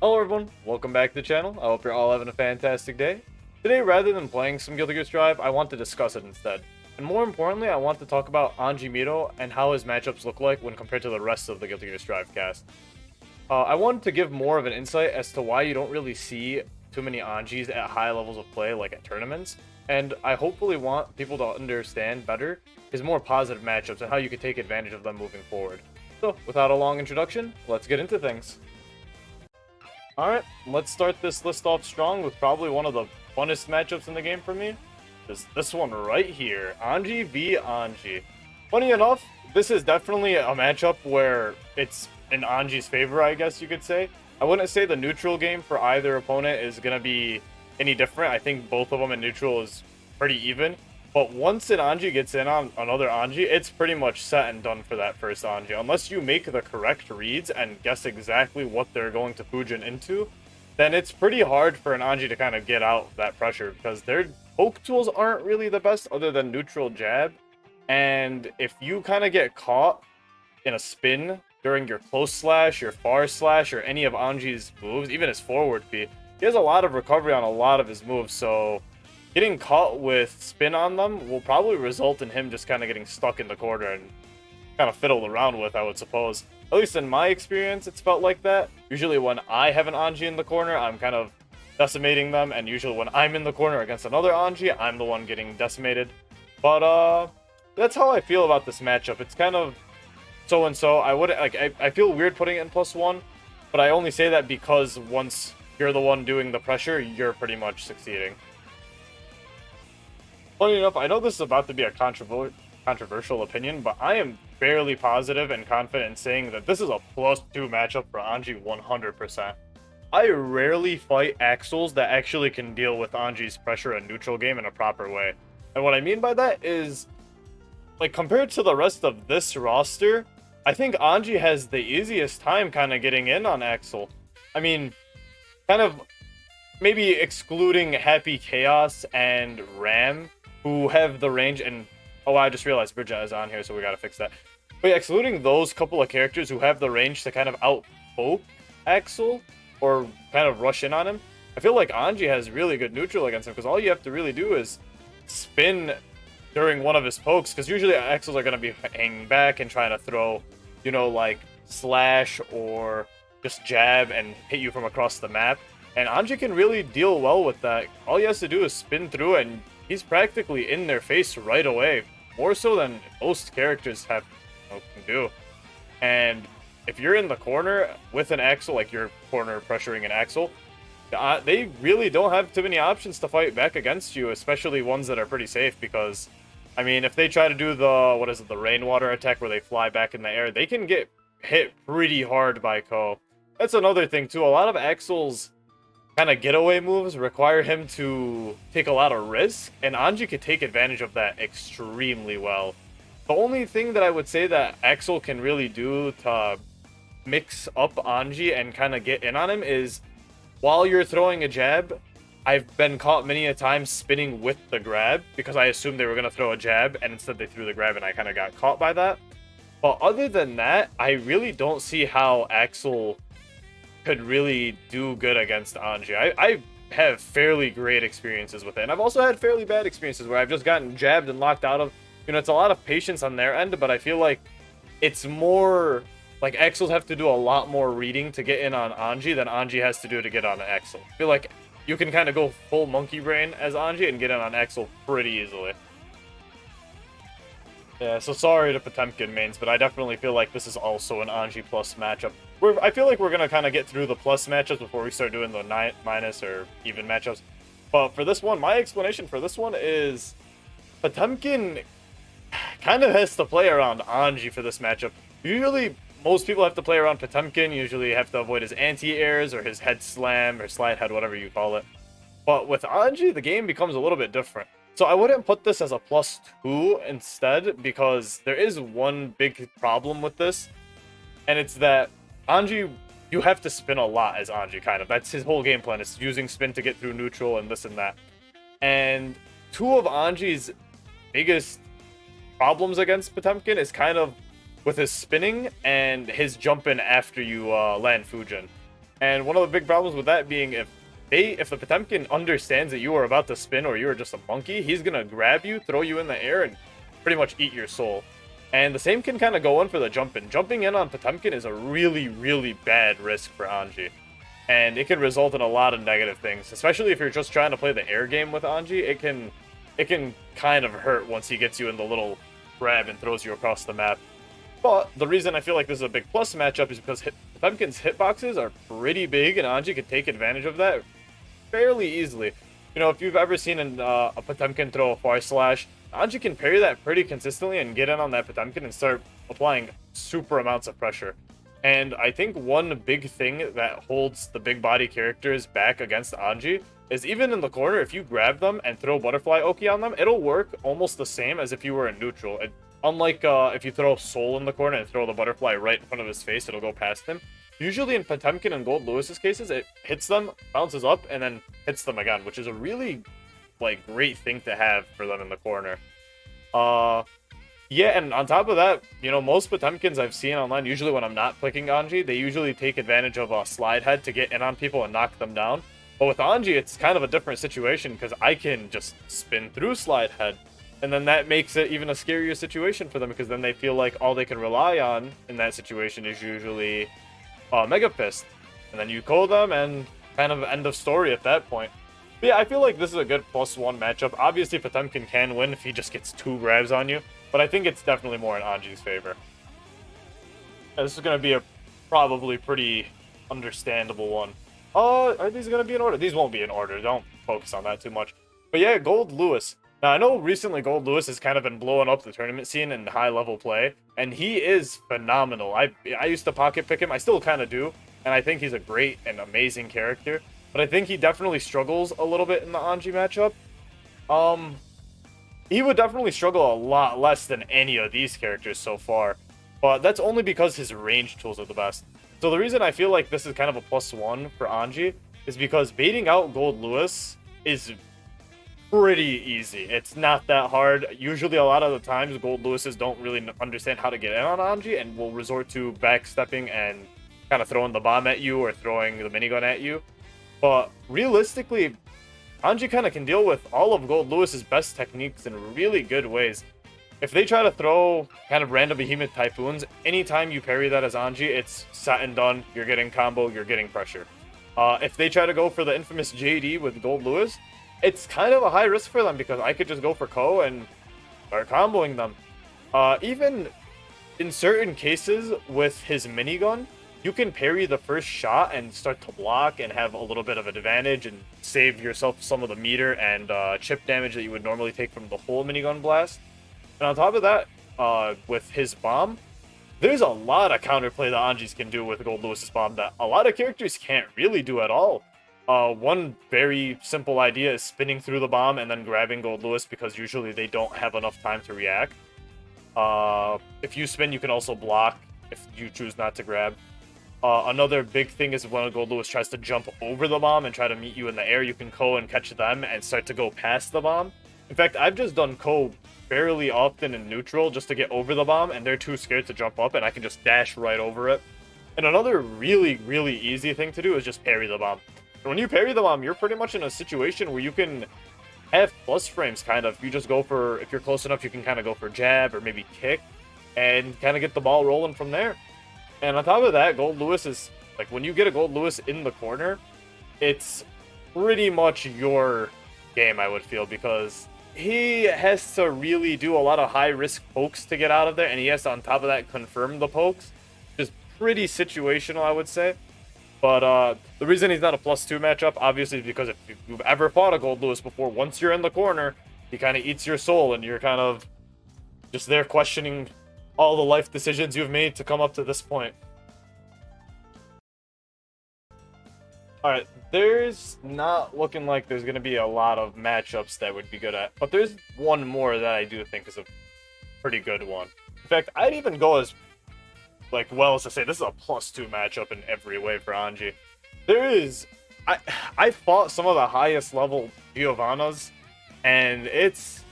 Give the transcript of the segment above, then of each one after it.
Hello everyone, welcome back to the channel. I hope you're all having a fantastic day. Today, rather than playing some Guilty Gear Strive, I want to discuss it instead. And more importantly, I want to talk about Anji Mito and how his matchups look like when compared to the rest of the Guilty Gear Strive cast. I wanted to give more of an insight as to why you don't really see too many Anjis at high levels of play, like at tournaments. And I hopefully want people to understand better his more positive matchups and how you can take advantage of them moving forward. So, without a long introduction, let's get into things. Alright, let's start this list off strong with probably one of the funnest matchups in the game for me. This one right here, Anji v Anji. Funny enough, this is definitely a matchup where it's in Anji's favor, I guess you could say. I wouldn't say the neutral game for either opponent is going to be any different. I think both of them in neutral is pretty even. But once an Anji gets in on another Anji, it's pretty much set and done for that first Anji. Unless you make the correct reads and guess exactly what they're going to Fujin into, then it's pretty hard for an Anji to kind of get out that pressure because their poke tools aren't really the best other than neutral jab. And if you kind of get caught in a spin during your close slash, your far slash, or any of Anji's moves, even his forward P, he has a lot of recovery on a lot of his moves, so getting caught with spin on them will probably result in him just kind of getting stuck in the corner and kind of fiddled around with, I would suppose. At least in my experience, it's felt like that. Usually when I have an Anji in the corner, I'm kind of decimating them, and usually when I'm in the corner against another Anji, I'm the one getting decimated. But that's how I feel about this matchup. It's kind of so-and-so. I feel weird putting it in +1, but I only say that because once you're the one doing the pressure, you're pretty much succeeding. Funny enough, I know this is about to be a controversial opinion, but I am fairly positive and confident in saying that this is a +2 matchup for Anji 100%. I rarely fight Axls that actually can deal with Anji's pressure and neutral game in a proper way. And what I mean by that is, like, compared to the rest of this roster, I think Anji has the easiest time kind of getting in on Axl. I mean, kind of maybe excluding Happy Chaos and Ram, who have the range, and oh, I just realized Bridget is on here, so we gotta fix that. But yeah, excluding those couple of characters who have the range to kind of out-poke Axl, or kind of rush in on him, I feel like Anji has really good neutral against him, because all you have to really do is spin during one of his pokes, because usually Axls are going to be hanging back and trying to throw, you know, like, slash or just jab and hit you from across the map. And Anji can really deal well with that. All he has to do is spin through, and he's practically in their face right away, more so than most characters have, can do. And if you're in the corner with an Axl, like you're corner pressuring an Axl, they really don't have too many options to fight back against you, especially ones that are pretty safe, because, I mean, if they try to do the rainwater attack where they fly back in the air, they can get hit pretty hard by Ko. That's another thing too, a lot of Axl's kind of getaway moves require him to take a lot of risk, and Anji could take advantage of that extremely well. The only thing that I would say that Axl can really do to mix up Anji and kind of get in on him is, while you're throwing a jab, I've been caught many a time spinning with the grab, because I assumed they were going to throw a jab, and instead they threw the grab, and I kind of got caught by that. But other than that, I really don't see how Axl could really do good against Anji. I have fairly great experiences with it, and I've also had fairly bad experiences where I've just gotten jabbed and locked out of. You know, it's a lot of patience on their end, but I feel like it's more like Axls have to do a lot more reading to get in on Anji than Anji has to do to get on Axl. I feel like you can kind of go full monkey brain as Anji and get in on Axl pretty easily. Yeah, so sorry to Potemkin mains, but I definitely feel like this is also an Anji plus matchup. I feel like we're going to kind of get through the plus matchups before we start doing the minus or even matchups. But for this one, my explanation for this one is Potemkin kind of has to play around Anji for this matchup. Usually, most people have to play around Potemkin, usually have to avoid his anti-airs or his head slam or slide head, whatever you call it. But with Anji, the game becomes a little bit different. So I wouldn't put this as a +2 instead, because there is one big problem with this, and it's that Anji, you have to spin a lot as Anji, kind of. That's his whole game plan, is using spin to get through neutral and this and that. And two of Anji's biggest problems against Potemkin is kind of with his spinning and his jumping after you land Fujin. And one of the big problems with that being if the Potemkin understands that you are about to spin or you are just a monkey, he's gonna grab you, throw you in the air, and pretty much eat your soul. And the same can kind of go on for the jump in. Jumping in on Potemkin is a really, really bad risk for Anji. And it can result in a lot of negative things, especially if you're just trying to play the air game with Anji. It can kind of hurt once he gets you in the little grab and throws you across the map. But the reason I feel like this is a big plus matchup is because Potemkin's hitboxes are pretty big, and Anji can take advantage of that fairly easily. You know, if you've ever seen a Potemkin throw a far slash, Anji can parry that pretty consistently and get in on that Potemkin and start applying super amounts of pressure. And I think one big thing that holds the big body characters back against Anji is even in the corner, if you grab them and throw Butterfly Oki on them, it'll work almost the same as if you were in neutral. Unlike if you throw Soul in the corner and throw the Butterfly right in front of his face, it'll go past him. Usually in Potemkin and Goldlewis's cases, it hits them, bounces up, and then hits them again, which is a really great thing to have for them in the corner. Yeah, and on top of that, you know, most Potemkins I've seen online, usually when I'm not clicking Anji, they usually take advantage of a slide head to get in on people and knock them down. But with Anji, it's kind of a different situation because I can just spin through slide head. And then that makes it even a scarier situation for them because then they feel like all they can rely on in that situation is usually Mega Fist. And then you KO them and kind of end of story at that point. But yeah, I feel like this is a good +1 matchup. Obviously, Potemkin can win if he just gets 2 grabs on you. But I think it's definitely more in Anji's favor. And this is going to be a probably pretty understandable one. Are these going to be in order? These won't be in order. Don't focus on that too much. But yeah, Goldlewis. Now, I know recently Goldlewis has kind of been blowing up the tournament scene in high-level play, and he is phenomenal. I used to pocket pick him. I still kind of do, and I think he's a great and amazing character. But I think he definitely struggles a little bit in the Anji matchup. He would definitely struggle a lot less than any of these characters so far, but that's only because his range tools are the best. So the reason I feel like this is kind of a +1 for Anji is because baiting out Goldlewis is pretty easy. It's not that hard. Usually a lot of the times Goldlewises don't really understand how to get in on Anji and will resort to backstepping and kind of throwing the bomb at you or throwing the minigun at you. But realistically, Anji kind of can deal with all of Goldlewis's best techniques in really good ways. If they try to throw kind of random behemoth typhoons, anytime you parry that as Anji, it's set and done. You're getting combo, you're getting pressure. If they try to go for the infamous JD with Goldlewis, it's kind of a high risk for them because I could just go for Ko and start comboing them. Even in certain cases with his minigun, you can parry the first shot and start to block and have a little bit of an advantage and save yourself some of the meter and chip damage that you would normally take from the whole minigun blast. And on top of that, with his bomb, there's a lot of counterplay that Anji's can do with Goldlewis's bomb that a lot of characters can't really do at all. One very simple idea is spinning through the bomb and then grabbing Goldlewis because usually they don't have enough time to react. If you spin, you can also block if you choose not to grab. Another big thing is when Goldlewis tries to jump over the bomb and try to meet you in the air, you can Ko and catch them and start to go past the bomb. In fact, I've just done Ko fairly often in neutral just to get over the bomb, and they're too scared to jump up, and I can just dash right over it. And another really, really easy thing to do is just parry the bomb. And when you parry the bomb, you're pretty much in a situation where you can have plus frames, kind of. You just go for, if you're close enough, you can kind of go for jab or maybe kick, and kind of get the ball rolling from there. And on top of that, Goldlewis is, like, when you get a Goldlewis in the corner, it's pretty much your game, I would feel, because he has to really do a lot of high-risk pokes to get out of there, and he has to, on top of that, confirm the pokes. Just pretty situational, I would say. But the reason he's not a +2 matchup, obviously, is because if you've ever fought a Goldlewis before, once you're in the corner, he kind of eats your soul, and you're kind of just there questioning all the life decisions you've made to come up to this point. Alright, there's not looking like there's going to be a lot of matchups that would be good at, but there's one more that I do think is a pretty good one. In fact, I'd even go as well as to say this is a +2 matchup in every way for Anji. There is, I fought some of the highest level Giovannas, and it's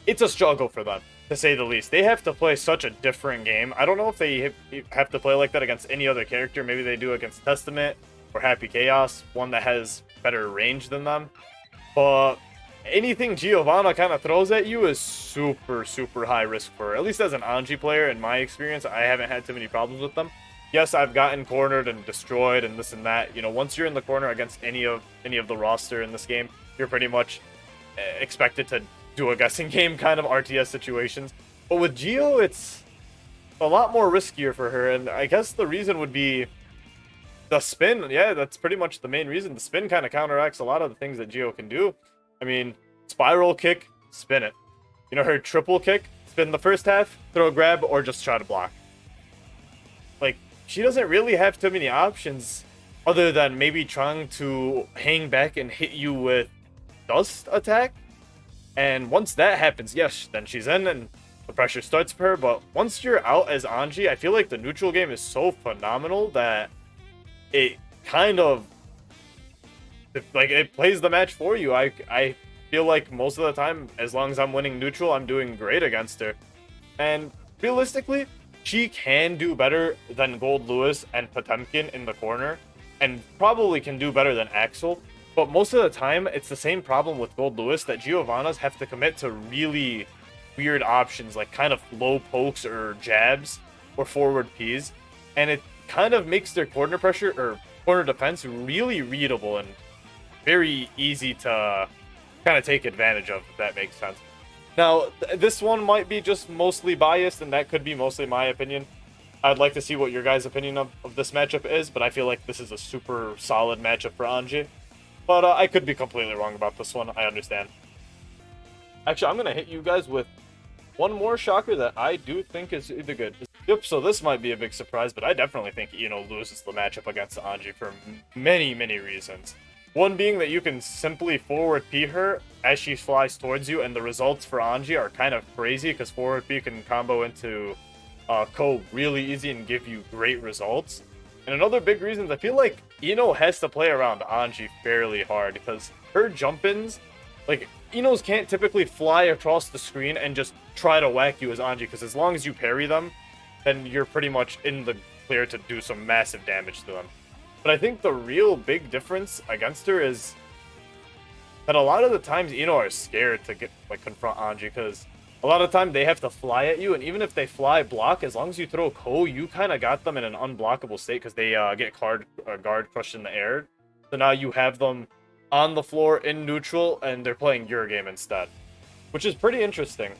a struggle for them, to say the least. They have to play such a different game. I don't know if they have to play like that against any other character. Maybe they do against Testament. or Happy Chaos, one that has better range than them. But anything Giovanna kind of throws at you is super, super high risk for her. At least as an Anji player, in my experience, I haven't had too many problems with them. Yes, I've gotten cornered and destroyed and this and that. You know, once you're in the corner against any of the roster in this game, you're pretty much expected to do a guessing game kind of RTS situations. But with Gio, it's a lot more riskier for her, and I guess the reason would be the spin. Yeah, that's pretty much the main reason. The spin kind of counteracts a lot of the things that Gio can do. I mean, spiral kick, spin it. You know, her triple kick, spin the first half, throw a grab, or just try to block. Like, she doesn't really have too many options other than maybe trying to hang back and hit you with dust attack. And once that happens, yes, then she's in and the pressure starts for her. But once you're out as Anji, I feel like the neutral game is so phenomenal that it kind of, like, it plays the match for you. I feel like most of the time, as long as I'm winning neutral, I'm doing great against her. And realistically, she can do better than Goldlewis and Potemkin in the corner, and probably can do better than Axl. But most of the time, it's the same problem with Goldlewis, that Giovannas have to commit to really weird options, like kind of low pokes or jabs or forward Ps, and it kind of makes their corner pressure or corner defense really readable and very easy to kind of take advantage of, if that makes sense. Now, this one might be just mostly biased, and that could be mostly my opinion. I'd like to see what your guys' opinion of this matchup is, but I feel like this is a super solid matchup for Anji. But I could be completely wrong about this one, I understand. Actually, I'm going to hit you guys with one more shocker that I do think is either good. Yep, so this might be a big surprise, but I definitely think Ino loses the matchup against Anji for many, many reasons. One being that you can simply forward P her as she flies towards you, and the results for Anji are kind of crazy because forward P can combo into Ko really easy and give you great results. And another big reason is I feel like Ino has to play around Anji fairly hard because her jump-ins, like, Inos can't typically fly across the screen and just try to whack you as Anji, because as long as you parry them, then you're pretty much in the clear to do some massive damage to them. But I think the real big difference against her is that a lot of the times Ino are scared to confront Anji, because a lot of the time they have to fly at you, and even if they fly block, as long as you throw Ko, you kind of got them in an unblockable state because they get guard crushed in the air. So now you have them on the floor in neutral, and they're playing your game instead, which is pretty interesting.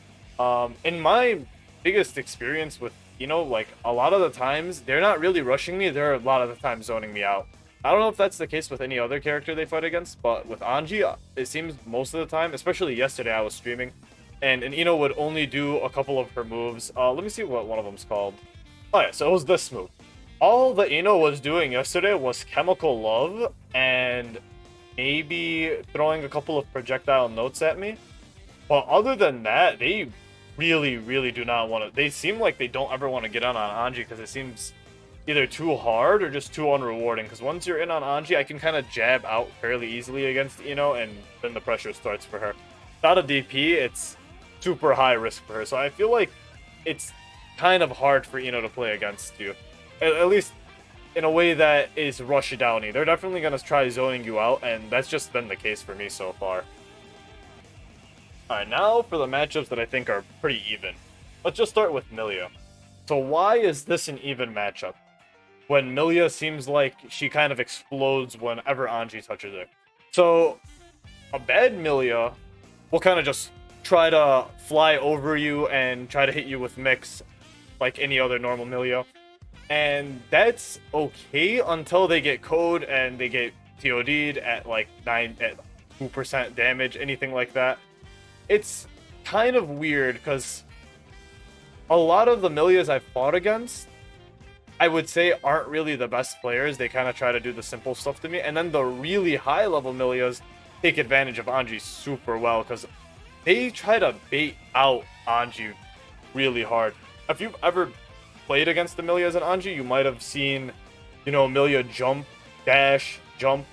In my biggest experience with Ino, like, a lot of the times they're not really rushing me, they're a lot of the time zoning me out. I don't know if that's the case with any other character they fight against, but with Anji, it seems most of the time, especially yesterday I was streaming, and Ino would only do a couple of her moves. Let me see what one of them's called. Oh yeah, so it was this move. All that Ino was doing yesterday was Chemical Love and maybe throwing a couple of projectile notes at me. But other than that, they really, really do not want to. They seem like they don't ever want to get on Anji because it seems either too hard or just too unrewarding. Because once you're in on Anji, I can kind of jab out fairly easily against Ino, and then the pressure starts for her. Without a DP, it's super high risk for her. So I feel like it's kind of hard for Ino to play against you, at least in a way that is rush-downy. They're definitely going to try zoning you out, and that's just been the case for me so far. Alright, now for the matchups that I think are pretty even. Let's just start with Millia. So why is this an even matchup? When Millia seems like she kind of explodes whenever Anji touches her. So, a bad Millia will kind of just try to fly over you and try to hit you with mix like any other normal Millia. And that's okay until they get code and they get TOD'd at like 2% damage, anything like that. It's kind of weird because a lot of the Millias I've fought against, I would say, aren't really the best players. They kind of try to do the simple stuff to me. And then the really high level Millias take advantage of Anji super well because they try to bait out Anji really hard. If you've ever played against the Millias and Anji, you might have seen, you know, Millia jump, dash, and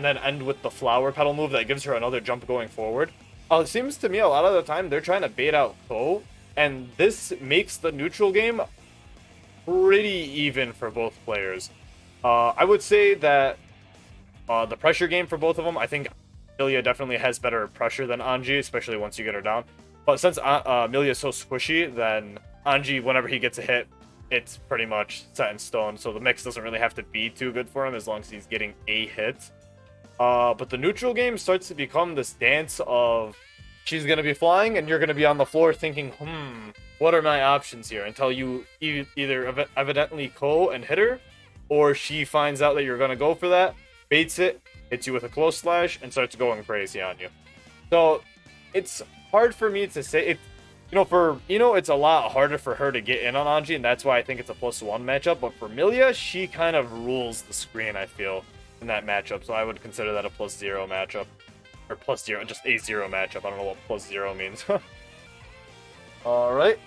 then end with the flower petal move that gives her another jump going forward. It seems to me a lot of the time they're trying to bait out Ko, and this makes the neutral game pretty even for both players. I would say that the pressure game for both of them, I think Millia definitely has better pressure than Anji, especially once you get her down. But since Millia is so squishy, then Anji, whenever he gets a hit, it's pretty much set in stone. So the mix doesn't really have to be too good for him as long as he's getting a hit. But the neutral game starts to become this dance of she's going to be flying and you're going to be on the floor thinking, what are my options here? Until you either evidently ko and hit her, or she finds out that you're going to go for that, baits it, hits you with a close slash, and starts going crazy on you. So it's hard for me to say. For it's a lot harder for her to get in on Anji, and that's why I think it's a +1 matchup. But for Millia, she kind of rules the screen, I feel, in that matchup. So I would consider that a +0 matchup. Or +0, just a 0 matchup. I don't know what +0 means. Alright.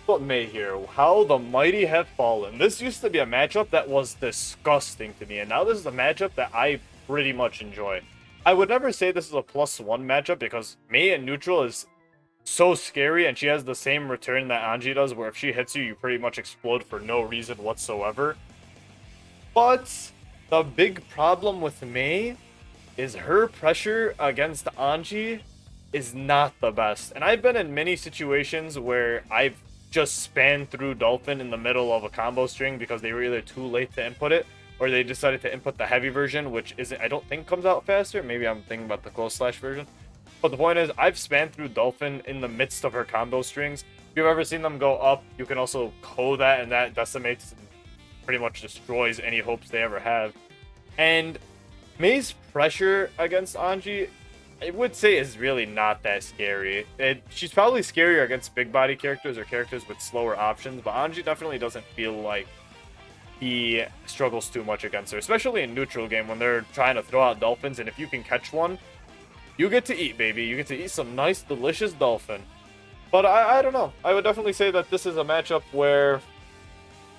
But May here. How the mighty have fallen. This used to be a matchup that was disgusting to me, and now this is a matchup that I pretty much enjoy. I would never say this is a +1 matchup because May in neutral is so scary, and she has the same return that Anji does, where if she hits you, you pretty much explode for no reason whatsoever. But the big problem with May is her pressure against Anji is not the best. And I've been in many situations where I've just spanned through Dolphin in the middle of a combo string because they were either too late to input it, or they decided to input the heavy version, which I don't think comes out faster. Maybe I'm thinking about the close slash version. But the point is, I've spanned through Dolphin in the midst of her combo strings. If you've ever seen them go up, you can also ko that, and that decimates and pretty much destroys any hopes they ever have. And May's pressure against Anji, I would say, is really not that scary. She's probably scarier against big body characters or characters with slower options, but Anji definitely doesn't feel like he struggles too much against her, especially in neutral game when they're trying to throw out dolphins, and if you can catch one, you get to eat, baby. You get to eat some nice, delicious dolphin. But I don't know. I would definitely say that this is a matchup where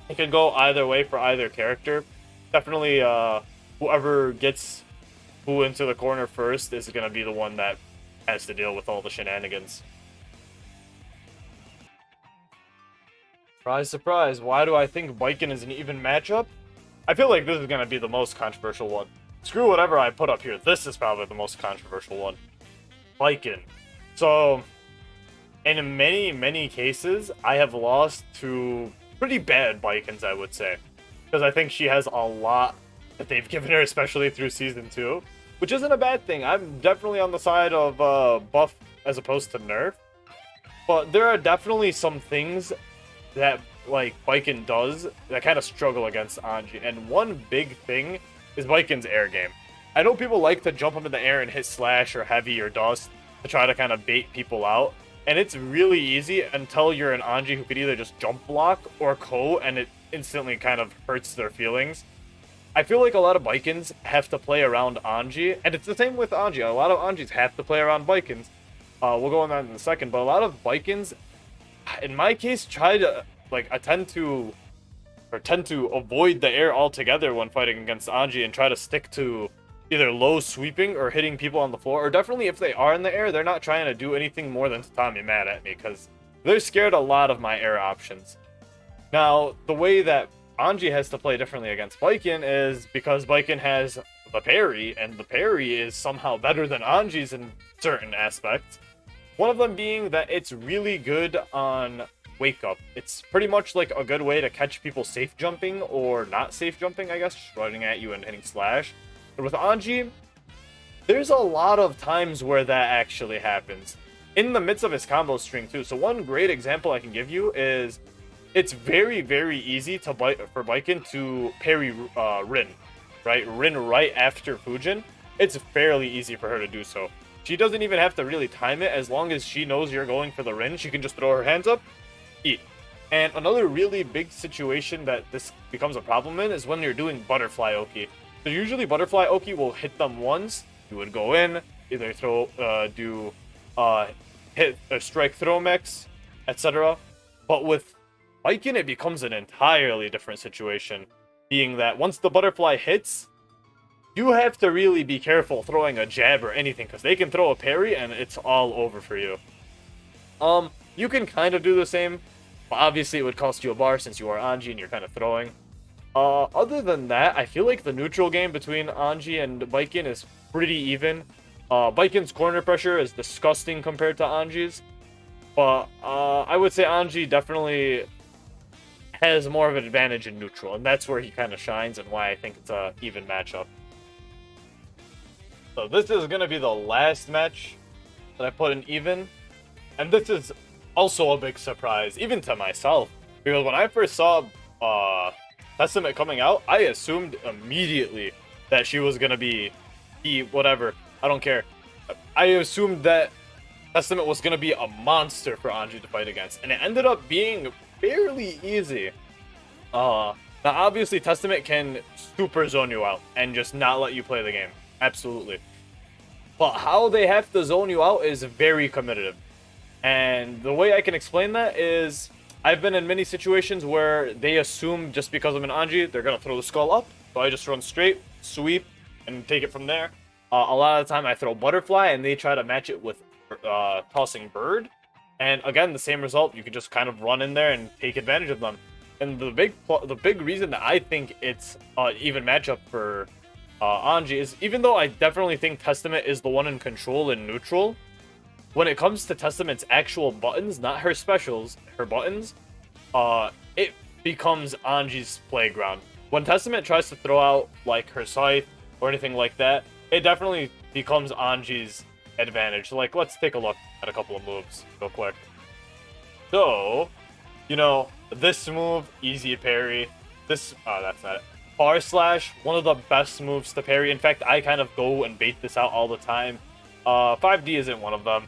it can go either way for either character. Definitely, whoever gets who into the corner first is going to be the one that has to deal with all the shenanigans. Surprise, surprise. Why do I think Baiken is an even matchup? I feel like this is going to be the most controversial one. Screw whatever I put up here. This is probably the most controversial one. Baiken. So, in many, many cases, I have lost to pretty bad Baikens, I would say. Because I think she has a lot that they've given her, especially through Season 2. Which isn't a bad thing. I'm definitely on the side of buff as opposed to nerf. But there are definitely some things that Baiken does that kind of struggle against Anji. And one big thing is Baiken's air game. I know people like to jump up in the air and hit slash or heavy or dust to try to kind of bait people out. And it's really easy until you're an Anji who could either just jump block or ko, and it instantly kind of hurts their feelings. I feel like a lot of Baikens have to play around Anji, and it's the same with Anji. A lot of Anjis have to play around Baikens. We'll go on that in a second, but a lot of Baikens, in my case, try to tend to avoid the air altogether when fighting against Anji and try to stick to either low sweeping or hitting people on the floor, or definitely if they are in the air, they're not trying to do anything more than tatami mad at me, because they're scared a lot of my air options. Now, the way that Anji has to play differently against Baiken is because Baiken has the parry, and the parry is somehow better than Anji's in certain aspects. One of them being that it's really good on wake up. It's pretty much like a good way to catch people safe jumping or not safe jumping, I guess, just running at you and hitting slash. But with Anji, there's a lot of times where that actually happens. In the midst of his combo string too. So one great example I can give you is it's very, very easy for Baiken to parry Rin, right? Rin right after Fujin. It's fairly easy for her to do so. She doesn't even have to really time it. As long as she knows you're going for the Rin, she can just throw her hands up, eat. And another really big situation that this becomes a problem in is when you're doing Butterfly Oki. So usually Butterfly Oki will hit them once. You would go in, either hit a strike throw mix, etc. But with Baiken, it becomes an entirely different situation, being that once the butterfly hits, you have to really be careful throwing a jab or anything, because they can throw a parry and it's all over for you. You can kind of do the same, but obviously it would cost you a bar since you are Anji and you're kind of throwing. Other than that, I feel like the neutral game between Anji and Baiken is pretty even. Baiken's corner pressure is disgusting compared to Anji's, but I would say Anji definitely has more of an advantage in neutral, and that's where he kind of shines and why I think it's a even matchup. So this is going to be the last match that I put in even, and this is also a big surprise, even to myself, because when I first saw Testament coming out, I assumed immediately that she was going to be whatever, I don't care. I assumed that Testament was going to be a monster for Anji to fight against, and it ended up being fairly easy. Now obviously Testament can super zone you out and just not let you play the game. Absolutely. But how they have to zone you out is very competitive. And the way I can explain that is I've been in many situations where they assume just because I'm an Anji, they're going to throw the skull up. So I just run straight, sweep, and take it from there. A lot of the time I throw butterfly and they try to match it with tossing bird. And again, the same result. You can just kind of run in there and take advantage of them. And the big reason that I think it's an even matchup for Anji is, even though I definitely think Testament is the one in control in neutral, when it comes to Testament's actual buttons, not her specials, her buttons, it becomes Anji's playground. When Testament tries to throw out like her scythe or anything like that, it definitely becomes Anji's advantage. Like, let's take a look at a couple of moves real quick. So, you know, this move, easy parry. This, that's not it. Bar slash, one of the best moves to parry. In fact, I kind of go and bait this out all the time. 5D isn't one of them.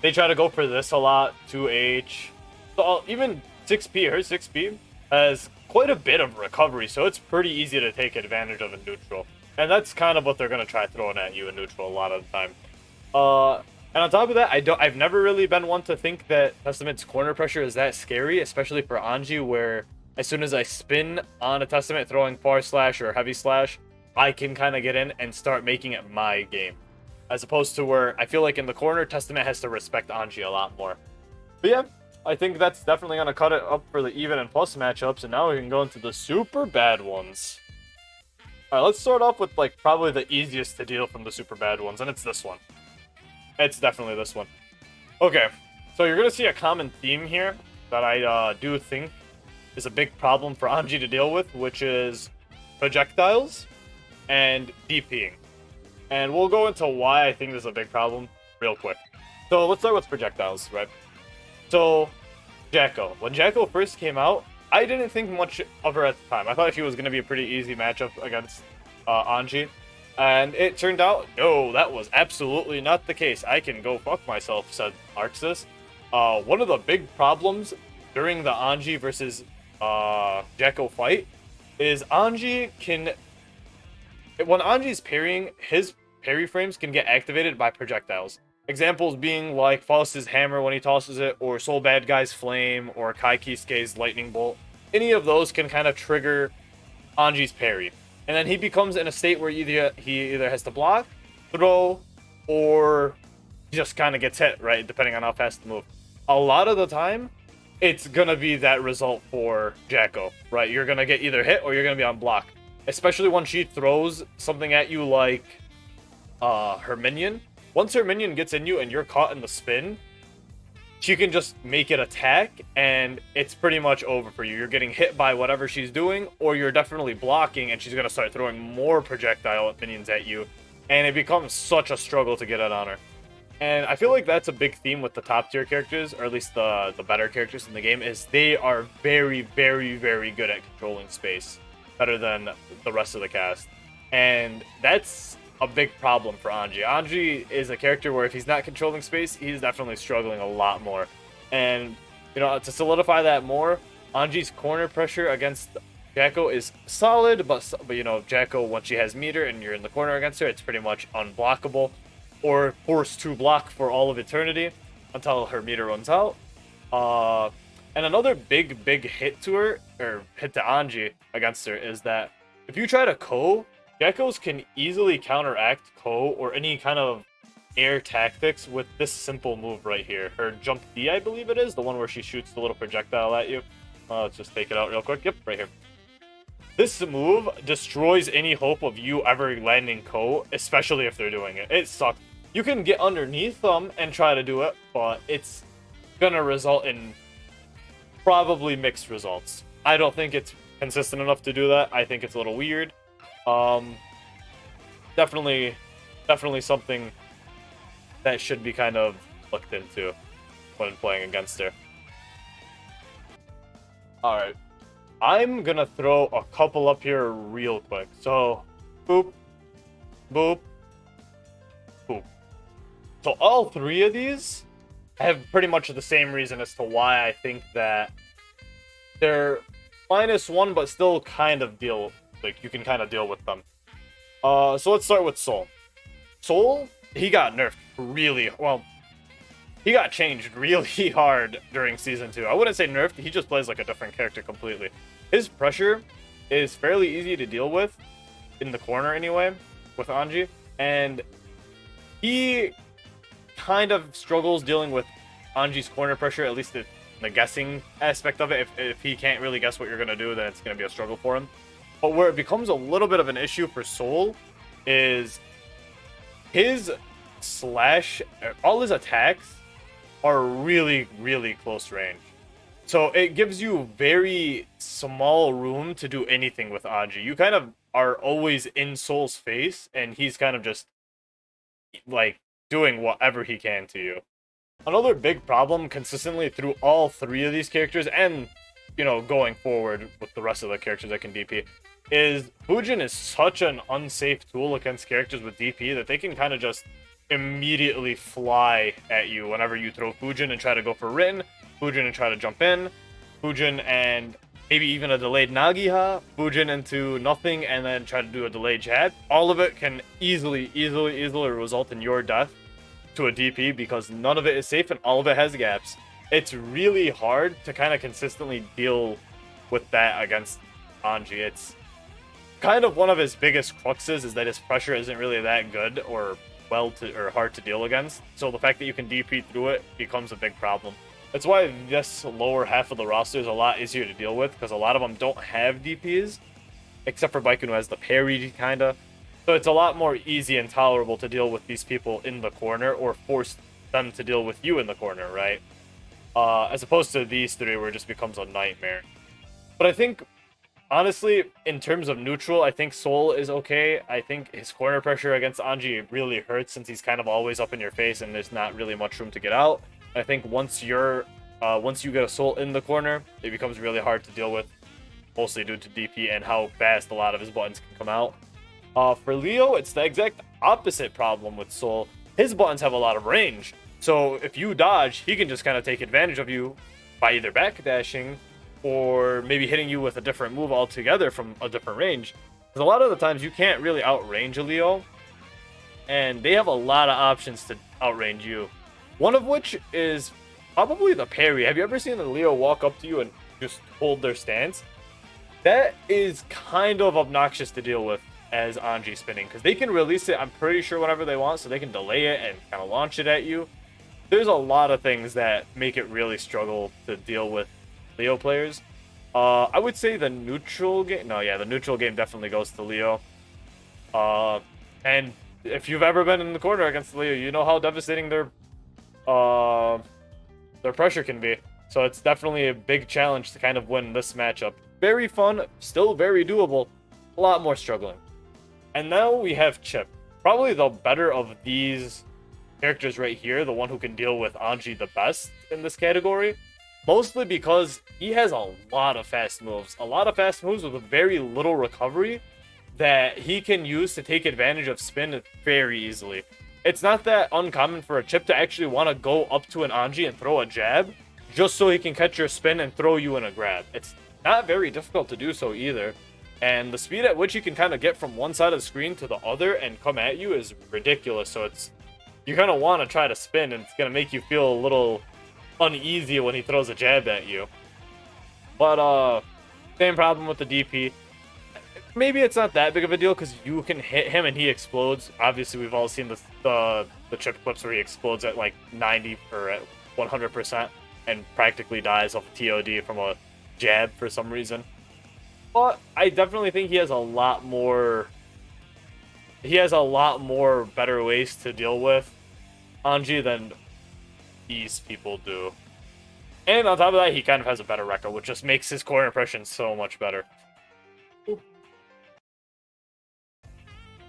They try to go for this a lot. 2H. So even 6P, her 6P has quite a bit of recovery, so it's pretty easy to take advantage of in neutral. And that's kind of what they're going to try throwing at you in neutral a lot of the time. And on top of that, I've never really been one to think that Testament's corner pressure is that scary, especially for Anji, where as soon as I spin on a Testament throwing far slash or heavy slash, I can kind of get in and start making it my game. As opposed to where I feel like in the corner, Testament has to respect Anji a lot more. But yeah, I think that's definitely going to cut it up for the even and plus matchups, and now we can go into the super bad ones. Alright, let's start off with like probably the easiest to deal from the super bad ones, and it's this one. It's definitely this one. Okay, so you're going to see a common theme here that I do think is a big problem for Anji to deal with, which is projectiles and DPing. And we'll go into why I think this is a big problem real quick. So let's start with projectiles, right? So, Jacko. When Jacko first came out, I didn't think much of her at the time. I thought she was going to be a pretty easy matchup against Anji. And it turned out, no, that was absolutely not the case. I can go fuck myself, said Arxis. One of the big problems during the Anji versus Jacko fight is Anji can... When Anji's parrying, his parry frames can get activated by projectiles. Examples being like Faust's hammer when he tosses it, or Soul Badguy's flame, or Kiske's lightning bolt. Any of those can kind of trigger Anji's parry. And then he becomes in a state where he either has to block, throw, or just kind of gets hit, right? Depending on how fast the move. A lot of the time, it's going to be that result for Jacko, right? You're going to get either hit or you're going to be on block. Especially when she throws something at you like her minion. Once her minion gets in you and you're caught in the spin, she can just make it attack and it's pretty much over for you. You're getting hit by whatever she's doing, or you're definitely blocking and she's going to start throwing more projectile minions at you. And it becomes such a struggle to get it on her. And I feel like that's a big theme with the top tier characters, or at least the better characters in the game, is they are very, very, very good at controlling space. Better than the rest of the cast. And that's a big problem for Anji. Anji is a character where if he's not controlling space, he's definitely struggling a lot more. And, you know, to solidify that more, Anji's corner pressure against Jacko is solid, but you know, Jacko, once she has meter and you're in the corner against her, it's pretty much unblockable, or forced to block for all of eternity until her meter runs out. And another big hit to her, or hit to Anji against her, is that if you try to Ko, Geckos can easily counteract Ko or any kind of air tactics with this simple move right here. Her jump D, I believe it is, the one where she shoots the little projectile at you. Let's just take it out real quick. Yep, right here. This move destroys any hope of you ever landing Ko, especially if they're doing it. It sucks. You can get underneath them and try to do it, but it's gonna result in probably mixed results. I don't think it's consistent enough to do that. I think it's a little weird. Definitely something that should be kind of looked into when playing against her. Alright. I'm gonna throw a couple up here real quick. So, boop, boop, boop. So all three of these have pretty much the same reason as to why I think that they're -1, but still kind of you can kind of deal with them. So let's start with Soul. Soul, he got nerfed really, well, he got changed really hard during Season 2. I wouldn't say nerfed, he just plays like a different character completely. His pressure is fairly easy to deal with, in the corner anyway, with Anji, and he kind of struggles dealing with Anji's corner pressure, at least the guessing aspect of it. If he can't really guess what you're going to do, then it's going to be a struggle for him. But where it becomes a little bit of an issue for Soul is his slash, all his attacks are really, really close range. So it gives you very small room to do anything with Anji. You kind of are always in Soul's face, and he's kind of just like doing whatever he can to you. Another big problem consistently through all three of these characters, and you know, going forward with the rest of the characters that can DP, is Fujin is such an unsafe tool against characters with DP that they can kind of just immediately fly at you whenever you throw Fujin and try to go for Written, Fujin and try to jump in, Fujin and maybe even a delayed Nagiha, Fujin into nothing, and then try to do a delayed jab. All of it can easily result in your death to a DP because none of it is safe and all of it has gaps. It's really hard to kind of consistently deal with that against Anji. It's kind of one of his biggest cruxes is that his pressure isn't really that good or hard to deal against. So the fact that you can DP through it becomes a big problem. That's why this lower half of the roster is a lot easier to deal with, because a lot of them don't have DPs, except for Baiken, who has the parry kinda. So it's a lot more easy and tolerable to deal with these people in the corner, or force them to deal with you in the corner, right? As opposed to these three where it just becomes a nightmare. But I think, honestly, in terms of neutral, I think Soul is okay. I think his corner pressure against Anji really hurts since he's kind of always up in your face and there's not really much room to get out. I think once you get a Soul in the corner, it becomes really hard to deal with, mostly due to DP and how fast a lot of his buttons can come out. For Leo, it's the exact opposite problem with Soul. His buttons have a lot of range, so if you dodge, he can just kind of take advantage of you by either backdashing or maybe hitting you with a different move altogether from a different range. Because a lot of the times you can't really outrange a Leo, and they have a lot of options to outrange you. One of which is probably the parry. Have you ever seen a Leo walk up to you and just hold their stance? That is kind of obnoxious to deal with as Anji spinning, because they can release it, I'm pretty sure, whenever they want, so they can delay it and kind of launch it at you. There's a lot of things that make it really struggle to deal with Leo players. I would say the neutral game, the neutral game definitely goes to Leo. And if you've ever been in the corner against Leo, you know how devastating their pressure can be. So it's definitely a big challenge to kind of win this matchup. Very fun, still very doable, a lot more struggling. And now we have Chipp. Probably the better of these characters right here, the one who can deal with Anji the best in this category. Mostly because he has a lot of fast moves. A lot of fast moves with very little recovery that he can use to take advantage of spin very easily. It's not that uncommon for a Chipp to actually want to go up to an Anji and throw a jab just so he can catch your spin and throw you in a grab. It's not very difficult to do so either. And the speed at which he can kind of get from one side of the screen to the other and come at you is ridiculous. So you kind of want to try to spin, and it's going to make you feel a little uneasy when he throws a jab at you. But same problem with the DP. Maybe it's not that big of a deal because you can hit him and he explodes. Obviously, we've all seen the Chipp clips where he explodes at like 90 or at 100% and practically dies off a TOD from a jab for some reason. But I definitely think he has a lot more. He has a lot more better ways to deal with Anji than these people do. And on top of that, he kind of has a better record, which just makes his core impression so much better.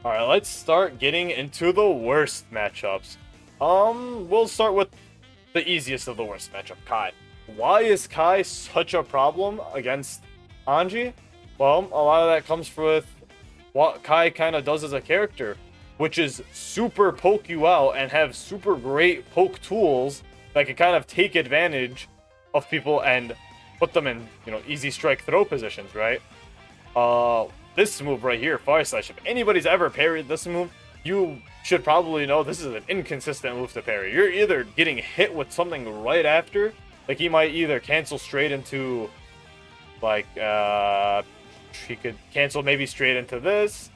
Alright, let's start getting into the worst matchups. We'll start with the easiest of the worst matchup, Kai. Why is Kai such a problem against Anji? Well, a lot of that comes with what Kai kind of does as a character, which is super poke you out and have super great poke tools that can kind of take advantage of people and put them in, easy strike throw positions, right? This move right here, Fire Slash, if anybody's ever parried this move, you should probably know this is an inconsistent move to parry. You're either getting hit with something right after, like he might either cancel straight into, like, he could cancel maybe straight into this.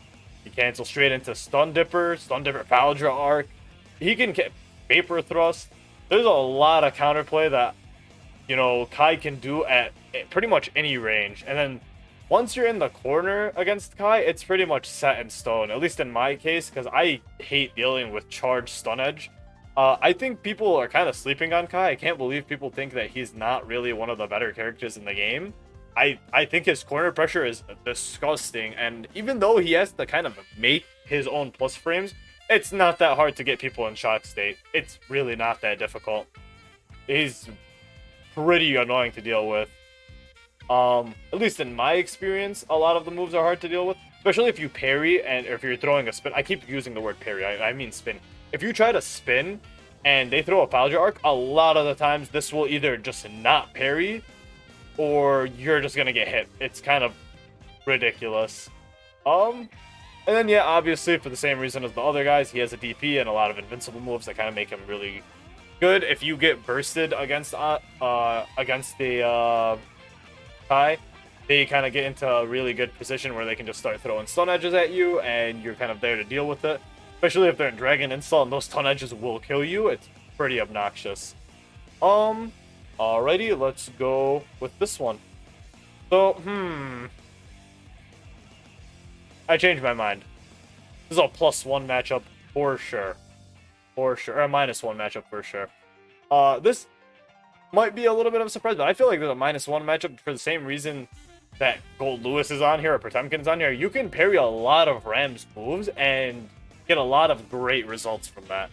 He cancel straight into Stun Dipper Paldra Arc. He can Vapor Thrust. There's a lot of counterplay that, Kai can do at pretty much any range. And then once you're in the corner against Kai, it's pretty much set in stone, at least in my case, because I hate dealing with charged stun edge. I think people are kind of sleeping on Kai. I can't believe people think that he's not really one of the better characters in the game. I think his corner pressure is disgusting, and even though he has to kind of make his own plus frames, it's not that hard to get people in shock state. It's really not that difficult. He's pretty annoying to deal with. At least in my experience, a lot of the moves are hard to deal with, especially if you parry or if you're throwing a spin. I keep using the word parry, I mean spin. If you try to spin and they throw a Paldra Arc, a lot of the times this will either just not parry or you're just gonna get hit. It's kind of ridiculous. And then yeah, obviously for the same reason as the other guys, he has a DP and a lot of invincible moves that kind of make him really good. If you get bursted against the Kai, they kind of get into a really good position where they can just start throwing stun edges at you, and you're kind of there to deal with it. Especially if they're in Dragon Install and those stun edges will kill you. It's pretty obnoxious. Alrighty, let's go with this one. So, I changed my mind. This is a +1 matchup for sure. Or a -1 matchup for sure. This might be a little bit of a surprise, but I feel like there's a -1 matchup for the same reason that Goldlewis is on here or Potemkin's on here. You can parry a lot of Ram's moves and get a lot of great results from that.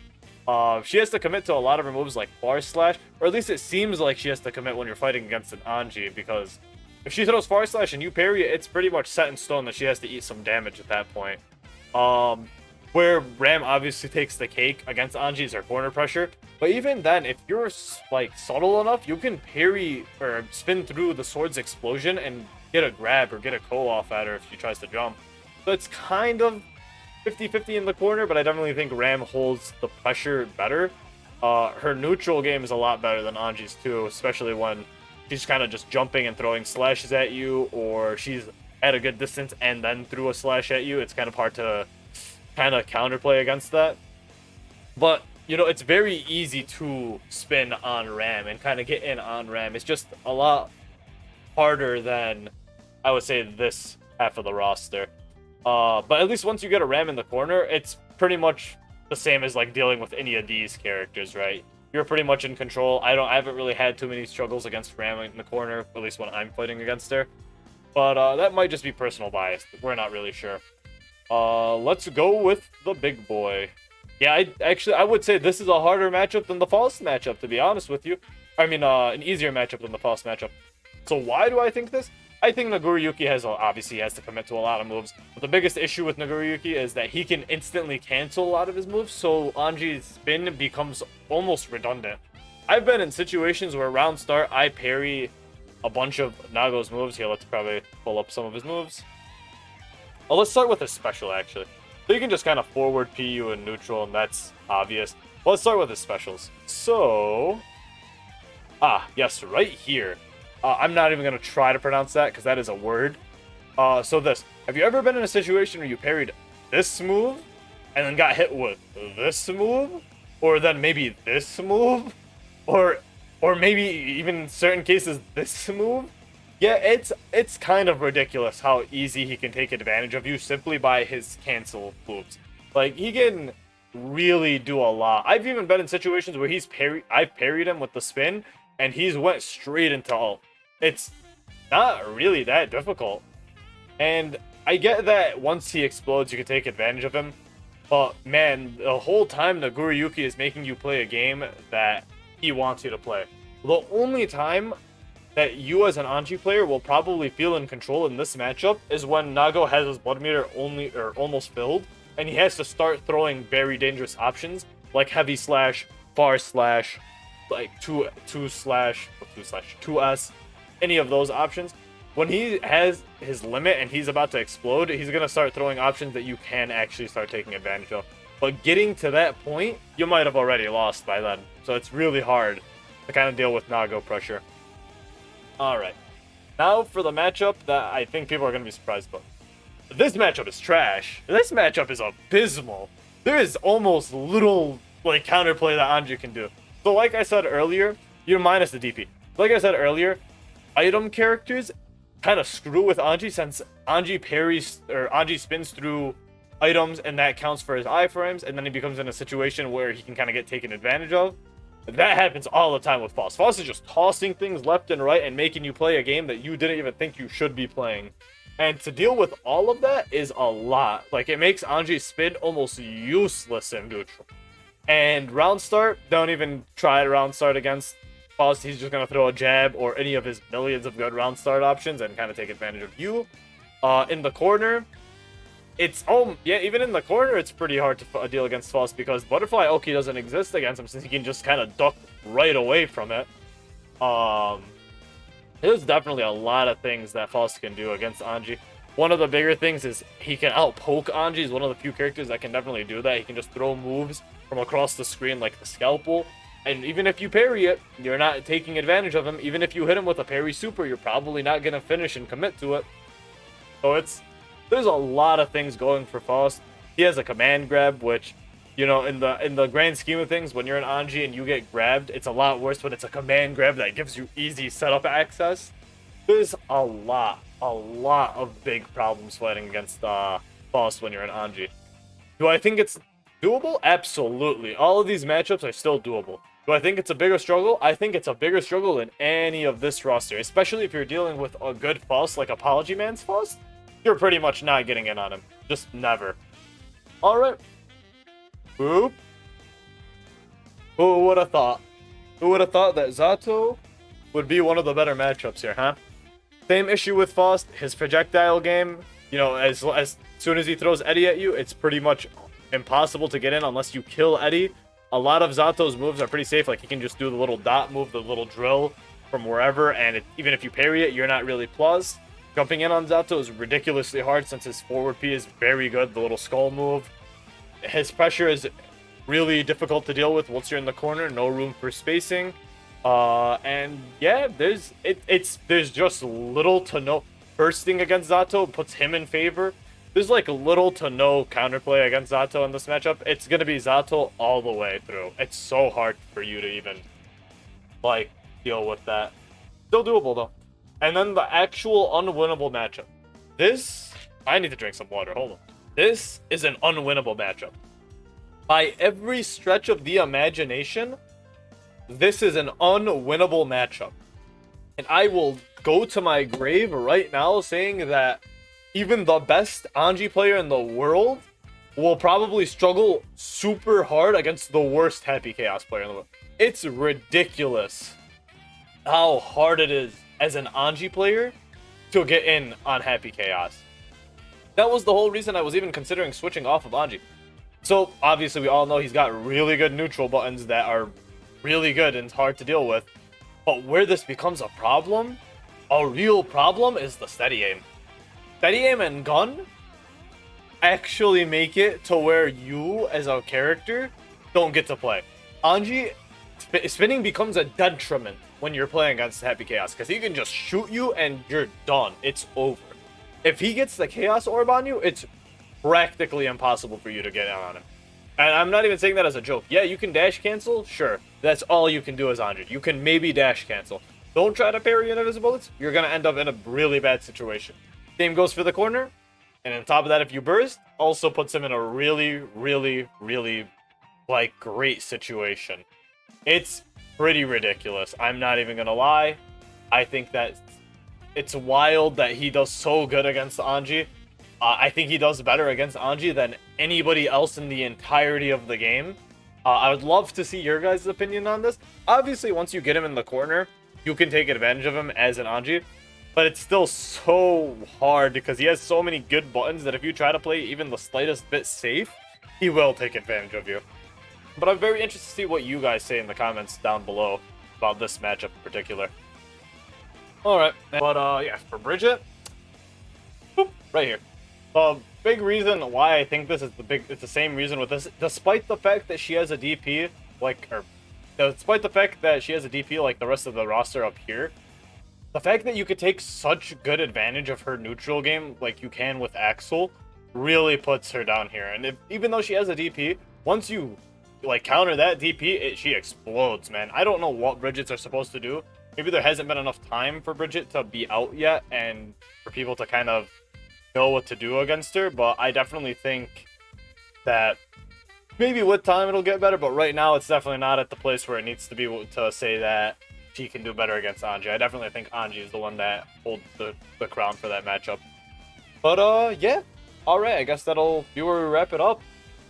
She has to commit to a lot of her moves like Far Slash, or at least it seems like she has to commit when you're fighting against an Anji, because if she throws Far Slash and you parry it, it's pretty much set in stone that she has to eat some damage at that point. Where Ram obviously takes the cake against Anji is her corner pressure, but even then, if you're like subtle enough, you can parry or spin through the sword's explosion and get a grab or get a KO off at her if she tries to jump. So it's kind of 50-50 in the corner, but I definitely think Ram holds the pressure better. Her neutral game is a lot better than Anji's too, especially when she's kind of just jumping and throwing slashes at you, or she's at a good distance and then threw a slash at you. It's kind of hard to kind of counterplay against that. But, it's very easy to spin on Ram and kind of get in on Ram. It's just a lot harder than, I would say, this half of the roster. But at least once you get a Ram in the corner, it's pretty much the same as like dealing with any of these characters, right? You're pretty much in control. I haven't really had too many struggles against Ram in the corner, at least when I'm fighting against her. But that might just be personal bias. We're not really sure. Let's go with the big boy. Yeah, I would say this is a harder matchup than the Faust matchup, to be honest with you. I mean, an easier matchup than the Faust matchup. So why do I think this? I think Nagoriyuki obviously has to commit to a lot of moves, but the biggest issue with Nagoriyuki is that he can instantly cancel a lot of his moves, so Anji's spin becomes almost redundant. I've been in situations where round start, I parry a bunch of Nago's moves. Here, let's probably pull up some of his moves. Oh, let's start with his special, actually. So you can just kind of forward PU in neutral, and that's obvious. Well, let's start with his specials. So, yes, right here. I'm not even going to try to pronounce that because that is a word. So this. Have you ever been in a situation where you parried this move and then got hit with this move? Or then maybe this move? Or maybe even in certain cases this move? Yeah, it's kind of ridiculous how easy he can take advantage of you simply by his cancel moves. Like, he can really do a lot. I've even been in situations where I've parried him with the spin, and he's went straight into ult. It's not really that difficult. And I get that once he explodes, you can take advantage of him. But man, the whole time Nagoriyuki is making you play a game that he wants you to play. The only time that you as an Anji player will probably feel in control in this matchup is when Nago has his blood meter only or almost filled, and he has to start throwing very dangerous options like heavy slash, far slash, like 2S, any of those options. When he has his limit and he's about to explode, he's going to start throwing options that you can actually start taking advantage of. But getting to that point, you might have already lost by then. So it's really hard to kind of deal with Nago pressure. Alright. Now for the matchup that I think people are going to be surprised about. This matchup is trash. This matchup is abysmal. There is almost little like counterplay that Anji can do. So like I said earlier, you're minus the DP. Like I said earlier, item characters kind of screw with Anji since Anji parries or Anji spins through items and that counts for his iframes, and then he becomes in a situation where he can kind of get taken advantage of. That happens all the time with Faust. Faust is just tossing things left and right and making you play a game that you didn't even think you should be playing. And to deal with all of that is a lot. Like, it makes Anji's spin almost useless in neutral. And round start, don't even try round start against Faust. He's just going to throw a jab or any of his millions of good round start options and kind of take advantage of you. In the corner, even in the corner, it's pretty hard to deal against Faust because Butterfly Oki doesn't exist against him since he can just kind of duck right away from it. There's definitely a lot of things that Faust can do against Anji. One of the bigger things is he can outpoke Anji. He's one of the few characters that can definitely do that. He can just throw moves from across the screen like the scalpel. And even if you parry it, you're not taking advantage of him. Even if you hit him with a parry super, you're probably not going to finish and commit to it. So there's a lot of things going for Faust. He has a command grab, which, you know, in the grand scheme of things, when you're an Anji and you get grabbed, it's a lot worse when it's a command grab that gives you easy setup access. There's a lot of big problems fighting against Faust when you're an Anji. Do I think it's doable? Absolutely. All of these matchups are still doable. Do I think it's a bigger struggle? I think it's a bigger struggle than any of this roster, especially if you're dealing with a good Faust like Apology Man's Faust. You're pretty much not getting in on him. Just never. Alright. Boop. Who would have thought? Who would have thought that Zato would be one of the better matchups here, huh? Same issue with Faust. His projectile game, you know, as soon as he throws Eddie at you, it's pretty much impossible to get in unless you kill Eddie. A lot of Zato's moves are pretty safe. Like, he can just do the little dot move, the little drill from wherever, and even if you parry it, you're not really plus. Jumping in on Zato is ridiculously hard since his forward P is very good, the little skull move. His pressure is really difficult to deal with once you're in the corner, no room for spacing. And yeah, there's just little to no bursting against Zato puts him in favor. There's like little to no counterplay against Zato in this matchup. It's gonna be Zato all the way through. It's so hard for you to even like deal with that. Still doable though. And then the actual unwinnable matchup. I need to drink some water, hold on. This is an unwinnable matchup. By every stretch of the imagination, this is an unwinnable matchup. And I will go to my grave right now saying that even the best Anji player in the world will probably struggle super hard against the worst Happy Chaos player in the world. It's ridiculous how hard it is as an Anji player to get in on Happy Chaos. That was the whole reason I was even considering switching off of Anji. So, obviously, we all know he's got really good neutral buttons that are really good and hard to deal with. But where this becomes a problem, a real problem, is the steady aim. Steady aim and gun actually make it to where you, as a character, don't get to play. Anji, spinning becomes a detriment when you're playing against Happy Chaos, because he can just shoot you and you're done. It's over. If he gets the Chaos Orb on you, it's practically impossible for you to get on him. And I'm not even saying that as a joke. Yeah, you can dash cancel, sure. That's all you can do as Anji. You can maybe dash cancel. don't try to parry invisible bullets. You're going to end up in a really bad situation. Same goes for the corner. And on top of that, if you burst, also puts him in a really, really, really, like, great situation. It's pretty ridiculous. I'm not even going to lie. I think that it's wild that he does so good against Anji. I think he does better against Anji than anybody else in the entirety of the game. I would love to see your guys' opinion on this. Obviously, once you get him in the corner, you can take advantage of him as an Anji. But it's still so hard because he has so many good buttons that if you try to play even the slightest bit safe, he will take advantage of you. But I'm very interested to see what you guys say in the comments down below about this matchup in particular. Alright, but yeah, for Bridget, boop, right here. Big reason why I think this is it's the same reason with this, despite the fact that she has a DP, despite the fact that she has a DP like the rest of the roster up here, the fact that you could take such good advantage of her neutral game like you can with Axl really puts her down here. And even though she has a DP, once you like counter that DP, she explodes, man. I don't know what Bridgets are supposed to do. Maybe there hasn't been enough time for Bridget to be out yet and for people to kind of know what to do against her, but I definitely think that maybe with time it'll get better, but right now it's definitely not at the place where it needs to be to say that she can do better against Anji. I definitely think Anji is the one that holds the crown for that matchup. But yeah, alright, I guess that'll be where we wrap it up.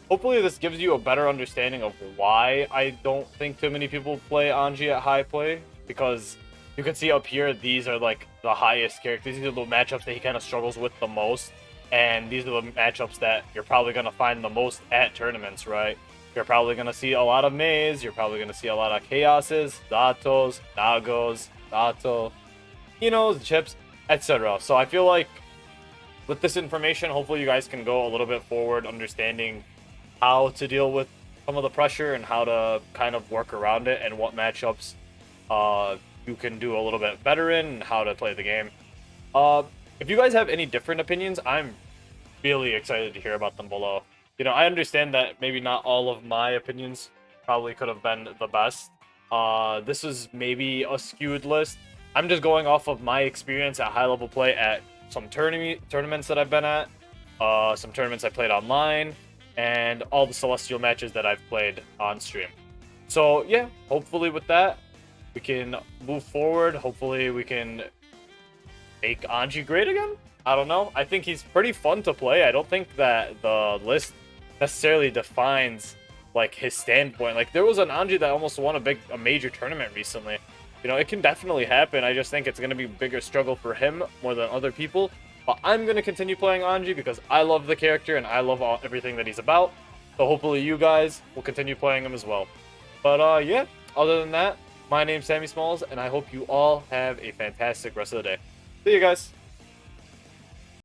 Hopefully this gives you a better understanding of why I don't think too many people play Anji at high play, because you can see up here, these are like the highest characters. These are the matchups that he kind of struggles with the most. And these are the matchups that you're probably going to find the most at tournaments, right? You're probably going to see a lot of Maze. You're probably going to see a lot of Chaoses, Datos, Nagos, Dato, Chips, etc. So I feel like with this information, hopefully you guys can go a little bit forward understanding how to deal with some of the pressure and how to kind of work around it and what matchups you can do a little bit better in and how to play the game. If you guys have any different opinions, I'm really excited to hear about them below. I understand that maybe not all of my opinions probably could have been the best. This is maybe a skewed list. I'm just going off of my experience at high level play at some tournaments that I've been at, some tournaments I played online, and all the Celestial matches that I've played on stream. So yeah, hopefully with that, we can move forward. Hopefully we can make Anji great again. I don't know. I think he's pretty fun to play. I don't think that the list necessarily defines like his standpoint. Like there was an Anji that almost won a major tournament recently. It can definitely happen. I just think it's going to be a bigger struggle for him more than other people. But I'm going to continue playing Anji because I love the character and I love everything that he's about. So hopefully you guys will continue playing him as well. But yeah, other than that, my name's Sammy Smalls, and I hope you all have a fantastic rest of the day. See you guys.